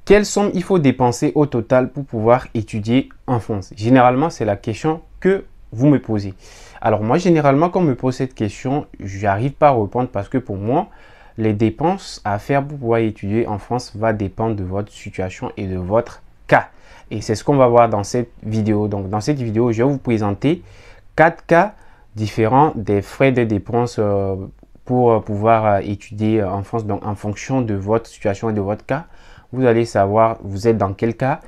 Quelle somme il faut dépenser au total pour pouvoir étudier en France? Généralement, c'est la question que vous me posez. Alors moi, généralement, quand on me pose cette question, je n'arrive pas à répondre parce que pour moi, les dépenses à faire pour pouvoir étudier en France va dépendre de votre situation et de votre cas. Et c'est ce qu'on va voir dans cette vidéo. Donc dans cette vidéo, je vais vous présenter 4 cas différents des frais de dépenses pour pouvoir étudier en France. Donc en fonction de votre situation et de votre cas, vous allez savoir vous êtes dans quel cas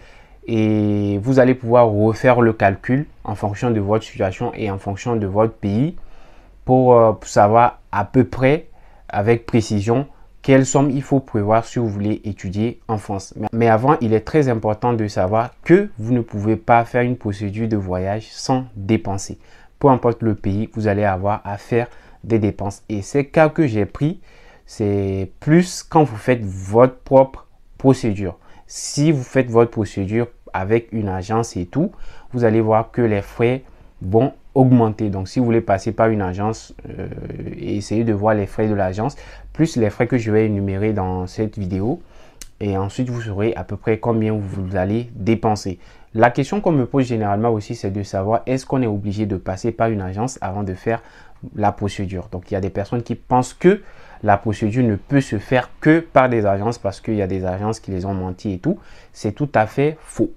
et vous allez pouvoir refaire le calcul en fonction de votre situation et en fonction de votre pays pour savoir à peu près avec précision quelle somme il faut prévoir si vous voulez étudier en France. Mais avant, il est très important de savoir que vous ne pouvez pas faire une procédure de voyage sans dépenser. Peu importe le pays, vous allez avoir à faire des dépenses. Et ces cas que j'ai pris, c'est plus quand vous faites votre propre procédure. Si vous faites votre procédure avec une agence et tout, vous allez voir que les frais vont augmenter. Donc, si vous voulez passer par une agence et essayer de voir les frais de l'agence, plus les frais que je vais énumérer dans cette vidéo. Et ensuite, vous saurez à peu près combien vous allez dépenser. La question qu'on me pose généralement aussi, c'est de savoir est-ce qu'on est obligé de passer par une agence avant de faire la procédure. Donc, il y a des personnes qui pensent que la procédure ne peut se faire que par des agences parce qu'il y a des agences qui les ont menti et tout. C'est tout à fait faux.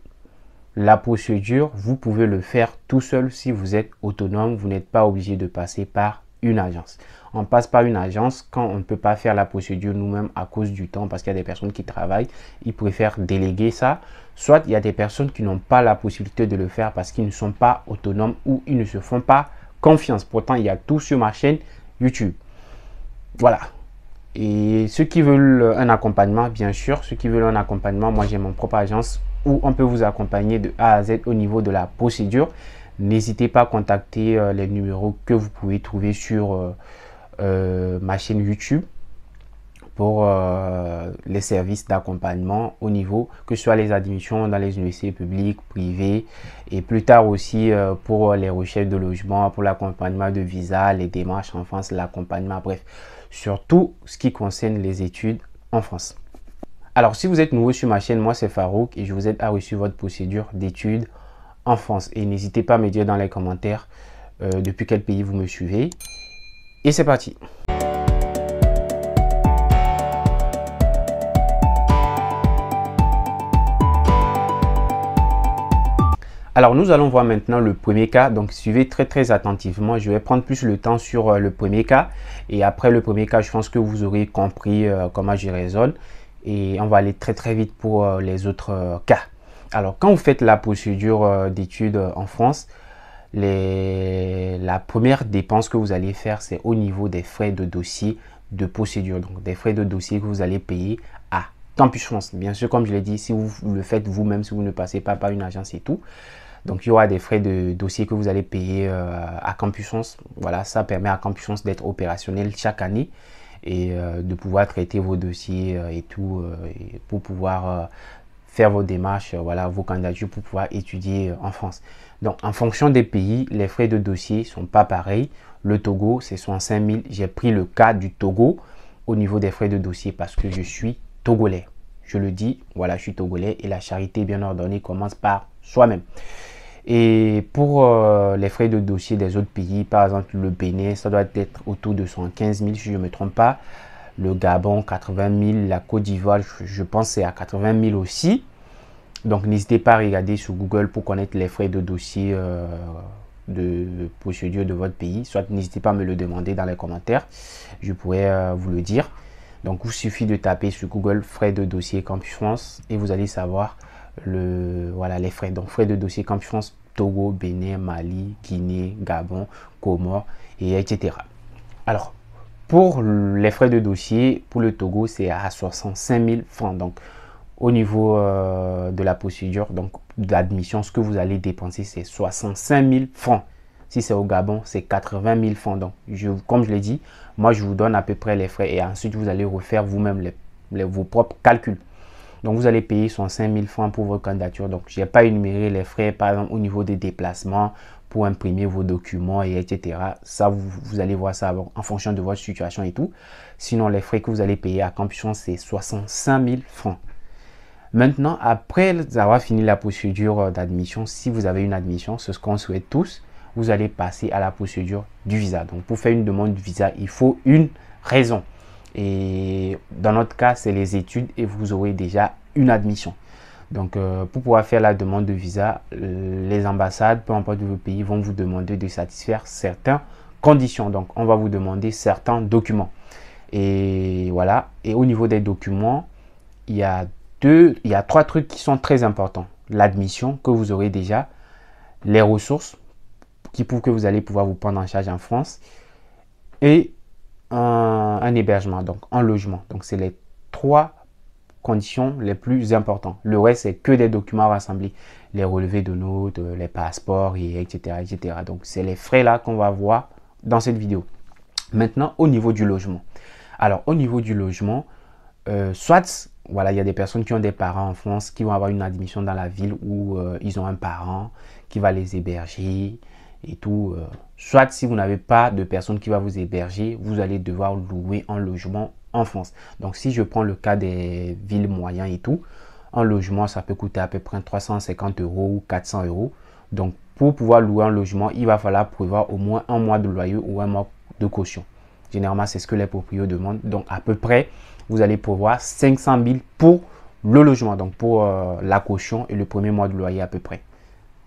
La procédure, vous pouvez le faire tout seul si vous êtes autonome. Vous n'êtes pas obligé de passer par une agence. On passe par une agence quand on ne peut pas faire la procédure nous-mêmes à cause du temps parce qu'il y a des personnes qui travaillent. Ils préfèrent déléguer ça. Soit il y a des personnes qui n'ont pas la possibilité de le faire parce qu'ils ne sont pas autonomes ou ils ne se font pas confiance. Pourtant, il y a tout sur ma chaîne YouTube. Voilà. Et ceux qui veulent un accompagnement, bien sûr, ceux qui veulent un accompagnement, moi j'ai mon propre agence où on peut vous accompagner de A à Z au niveau de la procédure. N'hésitez pas à contacter les numéros que vous pouvez trouver sur ma chaîne YouTube pour les services d'accompagnement au niveau, que ce soit les admissions dans les universités publiques, privées et plus tard aussi pour les recherches de logement, pour l'accompagnement de visa, les démarches en France, l'accompagnement, bref, surtout ce qui concerne les études en France. Alors si vous êtes nouveau sur ma chaîne, moi c'est Farouk et je vous aide à réussir votre procédure d'études en France. Et n'hésitez pas à me dire dans les commentaires depuis quel pays vous me suivez. Et c'est parti. Alors, nous allons voir maintenant le premier cas. Donc, suivez très attentivement. Je vais prendre plus le temps sur le premier cas. Et après le premier cas, je pense que vous aurez compris comment je raisonne. Et on va aller très vite pour les autres cas. Alors, quand vous faites la procédure d'études en France, la première dépense que vous allez faire, c'est au niveau des frais de dossier de procédure. Donc, des frais de dossier que vous allez payer à Campus France. Bien sûr, comme je l'ai dit, si vous le faites vous-même, si vous ne passez pas par une agence et tout, donc il y aura des frais de dossier que vous allez payer à Campus France. Voilà, ça permet à Campus France d'être opérationnel chaque année et de pouvoir traiter vos dossiers et tout et pour pouvoir faire vos démarches, voilà, vos candidatures pour pouvoir étudier en France. Donc en fonction des pays, les frais de dossier ne sont pas pareils. Le Togo, c'est 65 000. J'ai pris le cas du Togo au niveau des frais de dossier parce que je suis togolais. Je le dis, voilà, je suis togolais et la charité bien ordonnée commence par soi-même. Et pour les frais de dossier des autres pays, par exemple le Bénin, ça doit être autour de 115 000 si je ne me trompe pas. Le Gabon, 80 000. La Côte d'Ivoire, je pense c'est à 80 000 aussi. Donc n'hésitez pas à regarder sur Google pour connaître les frais de dossier de procédure de votre pays. Soit n'hésitez pas à me le demander dans les commentaires. Je pourrais vous le dire. Donc il suffit de taper sur Google frais de dossier Campus France et vous allez savoir voilà, les frais. Donc frais de dossier Campus France, Togo, Bénin, Mali, Guinée, Gabon, Comores et etc. Alors pour les frais de dossier, pour le Togo, c'est à 65 000 francs. Donc au niveau de la procédure, donc d'admission, ce que vous allez dépenser, c'est 65 000 francs. Si c'est au Gabon, c'est 80 000 francs. Donc, comme je l'ai dit, moi, je vous donne à peu près les frais et ensuite, vous allez refaire vous-même vos propres calculs. Donc, vous allez payer 65 000 francs pour votre candidature. Donc, je n'ai pas énuméré les frais, par exemple, au niveau des déplacements pour imprimer vos documents, et etc. Ça, vous allez voir ça en fonction de votre situation et tout. Sinon, les frais que vous allez payer à Campus France, c'est 65 000 francs. Maintenant, après avoir fini la procédure d'admission, si vous avez une admission, c'est ce qu'on souhaite tous, vous allez passer à la procédure du visa. Donc, pour faire une demande de visa, il faut une raison. Et dans notre cas, c'est les études et vous aurez déjà une admission. Donc, pour pouvoir faire la demande de visa, les ambassades, peu importe vos pays, vont vous demander de satisfaire certaines conditions. Donc, on va vous demander certains documents. Et voilà. Et au niveau des documents, il y a trois trucs qui sont très importants. L'admission que vous aurez déjà, les ressources qui prouvent que vous allez pouvoir vous prendre en charge en France et un hébergement, donc un logement. Donc, c'est les trois conditions les plus importantes. Le reste, c'est que des documents rassemblés, les relevés de notes, les passeports, et etc., etc. Donc, c'est les frais là qu'on va voir dans cette vidéo. Maintenant, au niveau du logement. Alors, au niveau du logement, soit, voilà, il y a des personnes qui ont des parents en France qui vont avoir une admission dans la ville où ils ont un parent qui va les héberger et tout. Soit, si vous n'avez pas de personne qui va vous héberger, vous allez devoir louer un logement en France. Donc, si je prends le cas des villes moyennes et tout, un logement, ça peut coûter à peu près 350 € ou 400 €. Donc, pour pouvoir louer un logement, il va falloir prévoir au moins un mois de loyer ou un mois de caution. Généralement, c'est ce que les propriétaires demandent. Donc, à peu près, vous allez prévoir 500 000 pour le logement. Donc, pour la caution et le premier mois de loyer à peu près.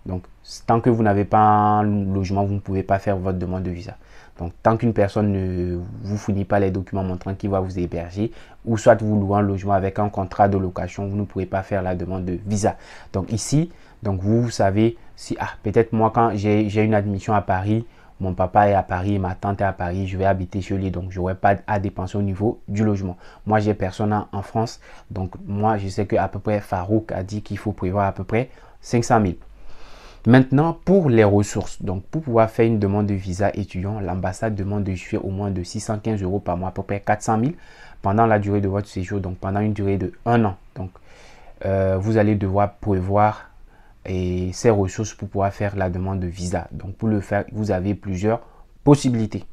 Donc, tant que vous n'avez pas un logement, vous ne pouvez pas faire votre demande de visa. Donc, tant qu'une personne ne vous fournit pas les documents montrant qu'il va vous héberger, ou soit vous louez un logement avec un contrat de location, vous ne pouvez pas faire la demande de visa. Donc, ici, donc vous savez, si peut-être moi, quand j'ai une admission à Paris, mon papa est à Paris, ma tante est à Paris, je vais habiter chez lui, donc je n'aurai pas à dépenser au niveau du logement. Moi, j'ai personne en France, donc moi, je sais qu'à peu près Farouk a dit qu'il faut prévoir à peu près 500 000. Maintenant, pour les ressources, donc pour pouvoir faire une demande de visa étudiant, l'ambassade demande de justifier au moins de 615 € par mois, à peu près 400 000 pendant la durée de votre séjour, donc pendant une durée de 1 an. Donc, vous allez devoir prévoir ces ressources pour pouvoir faire la demande de visa. Donc, pour le faire, vous avez plusieurs possibilités.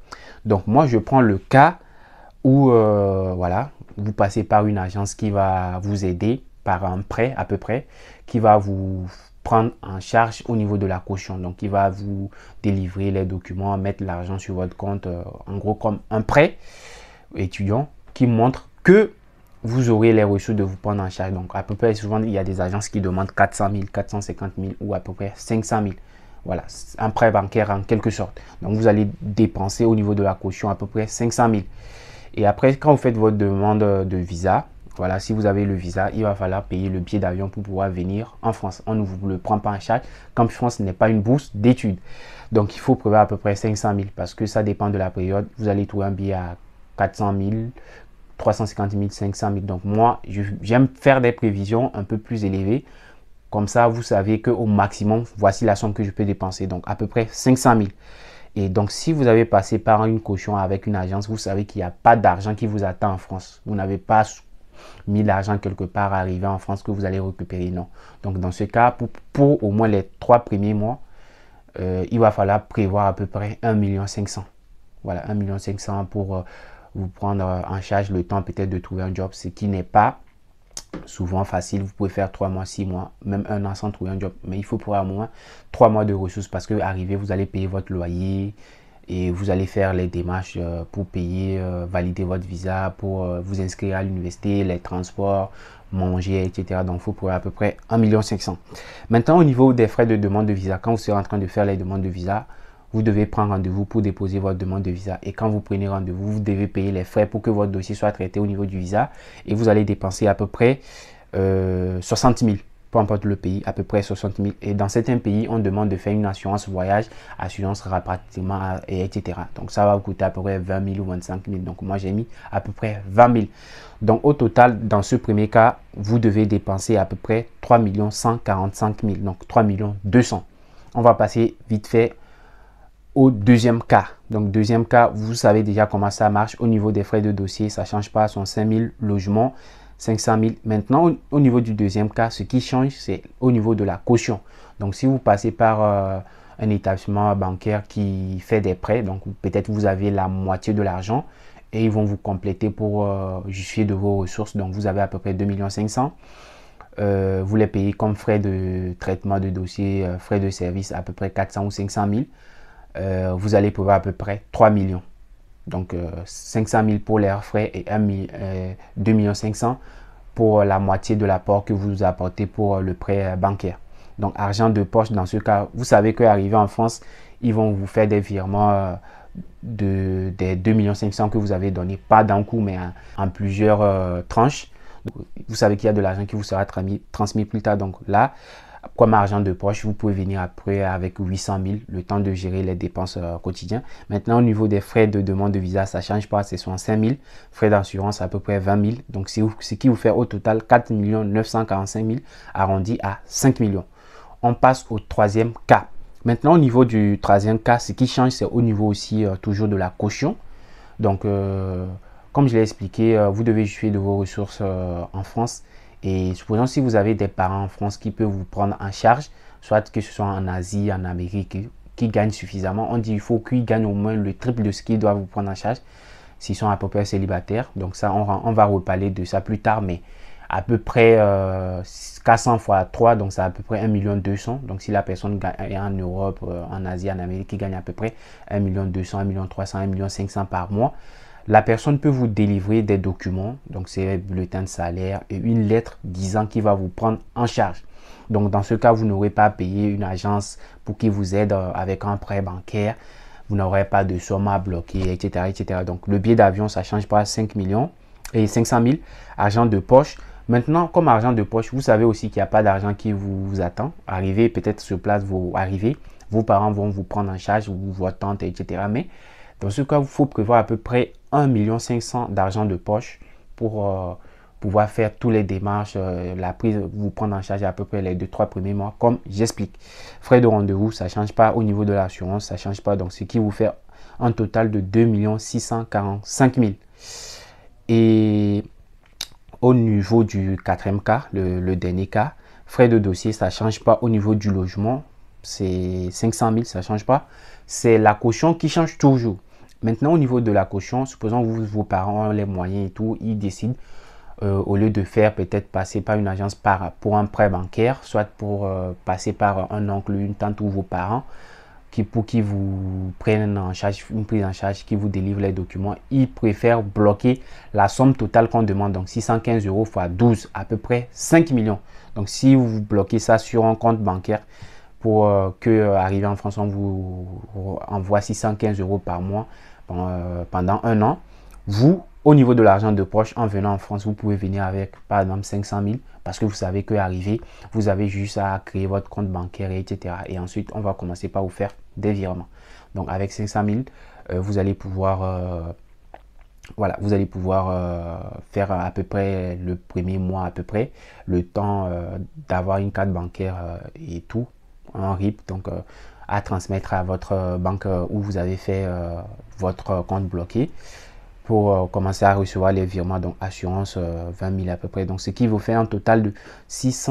Donc, moi, je prends le cas où, voilà, vous passez par une agence qui va vous aider par un prêt à peu près, qui va vous prendre en charge au niveau de la caution. Donc, il va vous délivrer les documents, mettre l'argent sur votre compte, en gros comme un prêt étudiant qui montre que vous aurez les ressources de vous prendre en charge. Donc, à peu près, souvent, il y a des agences qui demandent 400 000, 450 000 ou à peu près 500 000. Voilà, un prêt bancaire en quelque sorte. Donc, vous allez dépenser au niveau de la caution à peu près 500 000. Et après, quand vous faites votre demande de visa, voilà, si vous avez le visa, il va falloir payer le billet d'avion pour pouvoir venir en France. On ne vous le prend pas en charge, comme France n'est pas une bourse d'études. Donc, il faut prévoir à peu près 500 000 parce que ça dépend de la période. Vous allez trouver un billet à 400 000, 350 000, 500 000. Donc, moi, j'aime faire des prévisions un peu plus élevées. Comme ça, vous savez qu'au maximum, voici la somme que je peux dépenser. Donc, à peu près 500 000. Et donc, si vous avez passé par une caution avec une agence, vous savez qu'il n'y a pas d'argent qui vous attend en France. Vous n'avez pas mis l'argent quelque part arrivé en France que vous allez récupérer. Non. Donc, dans ce cas, pour au moins les 3 premiers mois, il va falloir prévoir à peu près 1,5 million. Voilà, 1,5 million pour vous prendre en charge le temps peut-être de trouver un job, ce qui n'est pas souvent facile. Vous pouvez faire 3 mois, 6 mois, même 1 an sans trouver un job. Mais il faut pour au moins 3 mois de ressources parce que arrivé, vous allez payer votre loyer et vous allez faire les démarches pour payer, valider votre visa, pour vous inscrire à l'université, les transports, manger, etc. Donc, il faut pour à peu près 1,5 million. Maintenant, au niveau des frais de demande de visa, quand vous serez en train de faire les demandes de visa, vous devez prendre rendez-vous pour déposer votre demande de visa. Et quand vous prenez rendez-vous, vous devez payer les frais pour que votre dossier soit traité au niveau du visa. Et vous allez dépenser à peu près 60 000, peu importe le pays, à peu près 60 000. Et dans certains pays, on demande de faire une assurance voyage, assurance rapatriement, etc. Donc, ça va vous coûter à peu près 20 000 ou 25 000. Donc, moi, j'ai mis à peu près 20 000. Donc, au total, dans ce premier cas, vous devez dépenser à peu près 3 145 000. Donc, 3 200 000. On va passer vite fait au deuxième cas. Donc, deuxième cas, vous savez déjà comment ça marche. Au niveau des frais de dossier, ça ne change pas. Sont 5 000 logements, 500 000. Maintenant, au niveau du deuxième cas, ce qui change, c'est au niveau de la caution. Donc, si vous passez par un établissement bancaire qui fait des prêts, donc peut-être vous avez la moitié de l'argent et ils vont vous compléter pour justifier de vos ressources. Donc, vous avez à peu près 2 500 000. vous les payez comme frais de traitement de dossier, frais de service à peu près 400 ou 500 000, vous allez pouvoir à peu près 3 millions. Donc 500 000 pour les frais et 2 500 000 pour la moitié de l'apport que vous apportez pour le prêt bancaire. Donc argent de poche, dans ce cas, vous savez qu'arrivé en France, ils vont vous faire des virements des 2 500 000 que vous avez donné, pas d'un coup, mais en plusieurs tranches. Vous savez qu'il y a de l'argent qui vous sera transmis plus tard. Donc là, comme argent de poche, vous pouvez venir après avec 800 000, le temps de gérer les dépenses quotidiennes. Maintenant, au niveau des frais de demande de visa, ça ne change pas, c'est 65 000. Frais d'assurance, à peu près 20 000. Donc, ce qui vous fait au total 4 945 000 arrondi à 5 millions. On passe au troisième cas. Maintenant, au niveau du troisième cas, ce qui change, c'est au niveau aussi toujours de la caution. Donc, comme je l'ai expliqué, vous devez justifier de vos ressources en France. Et supposons si vous avez des parents en France qui peuvent vous prendre en charge, soit que ce soit en Asie, en Amérique, qui gagnent suffisamment. On dit qu'il faut qu'ils gagnent au moins le triple de ce qu'ils doivent vous prendre en charge s'ils sont à peu près célibataires. Donc ça, on va reparler de ça plus tard, mais à peu près 400 fois 3, donc c'est à peu près 1 200 000. Donc si la personne est en Europe, en Asie, en Amérique, qui gagne à peu près 1 200 000, 1 300 000, 1 500 000 par mois, la personne peut vous délivrer des documents, donc c'est bulletin de salaire et une lettre disant qu'il va vous prendre en charge. Donc dans ce cas, vous n'aurez pas à payer une agence pour qu'il vous aide avec un prêt bancaire. Vous n'aurez pas de somme à bloquer, etc., etc. Donc le billet d'avion, ça ne change pas 5 millions et 500 000. Argent de poche. Maintenant, comme argent de poche, vous savez aussi qu'il n'y a pas d'argent qui vous attend. Arrivez peut-être sur place, vos parents vont vous prendre en charge, ou votre tante, etc. Mais dans ce cas, il faut prévoir à peu près 1 500 000 d'argent de poche pour pouvoir faire toutes les démarches, la prise, vous prendre en charge à peu près les 2-3 premiers mois, comme j'explique. Frais de rendez-vous, ça ne change pas au niveau de l'assurance, ça ne change pas. Donc, ce qui vous fait un total de 2 645 000. Et au niveau du quatrième cas, le dernier cas, frais de dossier, ça ne change pas au niveau du logement. C'est 500 000, ça ne change pas. C'est la caution qui change toujours. Maintenant, au niveau de la caution, supposons que vos parents ont les moyens et tout, ils décident, au lieu de faire peut-être passer par une agence pour un prêt bancaire, soit pour passer par un oncle, une tante ou vos parents, pour qu'ils vous prennent en charge, une prise en charge, qui vous délivre les documents, ils préfèrent bloquer la somme totale qu'on demande. Donc 615 € fois 12, à peu près 5 millions. Donc si vous bloquez ça sur un compte bancaire, pour que arrivé en France, on vous envoie 615 € par mois pendant un an. Vous, au niveau de l'argent de poche, en venant en France, vous pouvez venir avec par exemple 500 000 parce que vous savez qu'arrivé, vous avez juste à créer votre compte bancaire, etc. Et ensuite, on va commencer par vous faire des virements. Donc avec 500 000, vous allez pouvoir faire à peu près le premier mois, à peu près, le temps d'avoir une carte bancaire et tout, un RIP, donc à transmettre à votre banque où vous avez fait votre compte bloqué pour commencer à recevoir les virements, donc assurance 20 000 à peu près. Donc ce qui vous fait un total de 6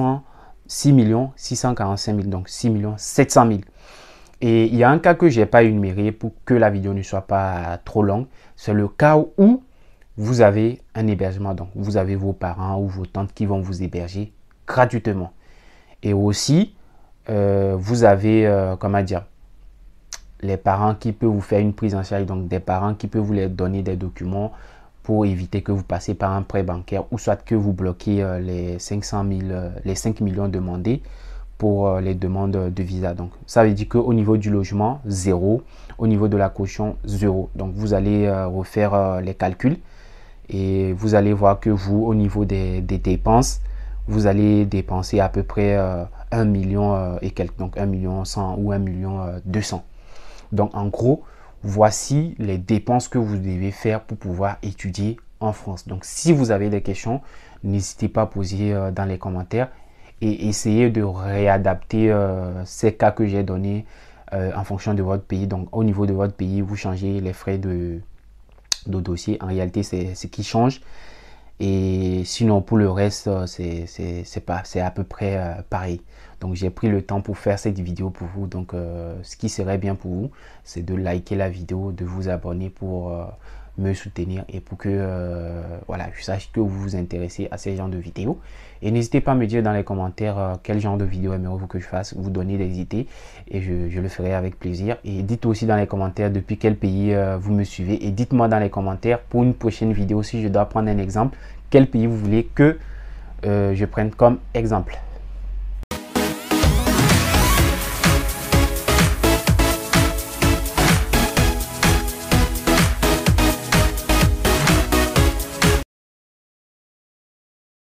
645 000, donc 6 700 000. Et il y a un cas que je n'ai pas énuméré pour que la vidéo ne soit pas trop longue. C'est le cas où vous avez un hébergement. Donc vous avez vos parents ou vos tantes qui vont vous héberger gratuitement. Et aussi, vous avez, comment dire, les parents qui peuvent vous faire une prise en charge, donc des parents qui peuvent vous les donner des documents pour éviter que vous passez par un prêt bancaire ou soit que vous bloquez les 500 000, les 5 millions demandés pour les demandes de visa. Donc ça veut dire qu'au niveau du logement, 0, au niveau de la caution, 0. Donc vous allez refaire les calculs et vous allez voir que vous, au niveau des dépenses, vous allez dépenser à peu près 1 million et quelques, donc 1 million 100 ou 1 million 200. Donc en gros, voici les dépenses que vous devez faire pour pouvoir étudier en France. Donc si vous avez des questions, n'hésitez pas à poser dans les commentaires et essayez de réadapter ces cas que j'ai donnés en fonction de votre pays. Donc au niveau de votre pays, vous changez les frais de dossier. En réalité, c'est ce qui change. Et sinon, pour le reste, c'est à peu près pareil. Donc, j'ai pris le temps pour faire cette vidéo pour vous. Donc, ce qui serait bien pour vous, c'est de liker la vidéo, de vous abonner pour me soutenir et pour que voilà, je sache que vous vous intéressez à ces genres de vidéos. Et n'hésitez pas à me dire dans les commentaires quel genre de vidéo aimeriez-vous que je fasse, vous donner des idées et je le ferai avec plaisir. Et dites aussi dans les commentaires depuis quel pays vous me suivez et dites-moi dans les commentaires pour une prochaine vidéo si je dois prendre un exemple, quel pays vous voulez que je prenne comme exemple.